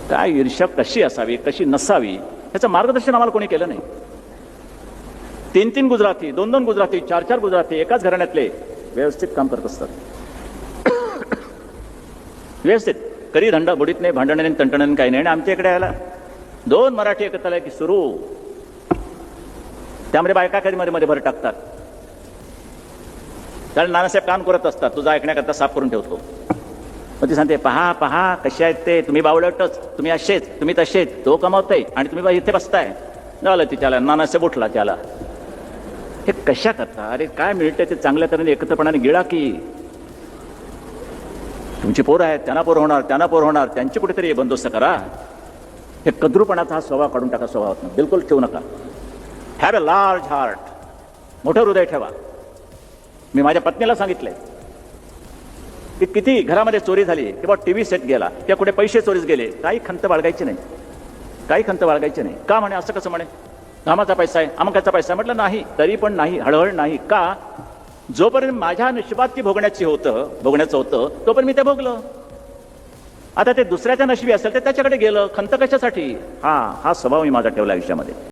काय ईर्ष्या कशी असावी कशी नसावी याचं मार्गदर्शन आम्हाला कोणी केलं नाही. 3-3 गुजराती, 2-2 गुजराती, 4-4 गुजराती एकाच घराण्यातले व्यवस्थित काम करत असतात. व्यवस्थित कधी धंदा बुडीत नाही, भांडण नाही, तंटण नाही, काही नाही. आणि आमच्या इकडे यायला 2 मराठी एकत्र आले की सुरू, त्यामध्ये बायका कधी मध्ये मध्ये भर टाकतात. त्याला नानासाहेब काम करत असतात, तुझा ऐकण्याकरता साफ करून ठेवतो. मग ती सांगते, पहा पहा कसे आहेत ते, तुम्ही बावळटच, तुम्ही असेच, तुम्ही तसेच, तो कमावताय आणि तुम्ही इथे बसताय. झालं तिच्याला नानासाहेब उठला त्याला. हे कशा करता? अरे काय मिळतं ते चांगल्या तऱ्हेने एकत्रपणाने गिळा की. तुमची पोरं आहेत, त्यांना पोर होणार, त्यांना पोर होणार, त्यांची कुठेतरी बंदोबस्त करा. हे कद्रूपणाचा हा स्वभाव काढून टाका, स्वभावात बिलकुल ठेवू नका. हॅव अ लार्ज हार्ट, मोठं हृदय ठेवा. मी माझ्या पत्नीला सांगितलंय की किती घरामध्ये चोरी झाली किंवा टीव्ही सेट गेला किंवा कुठे पैसे चोरीस गेले, काही खंत बाळगायची नाही, काही खंत बाळगायची नाही. का म्हणे? असं कसं म्हणे? कामाचा पैसा आहे, अमकाचा पैसा आहे. म्हटलं नाही, तरी पण नाही, हळहळ नाही. का? जोपर्यंत माझ्या नशिबात ती भोगण्याचं होतं तोपर्यंत मी ते भोगलं. आता ते दुसऱ्याच्या नशिबी असेल तर त्याच्याकडे गेलं, खंत कशासाठी? हा स्वभाव मी माझा ठेवला आयुष्यामध्ये.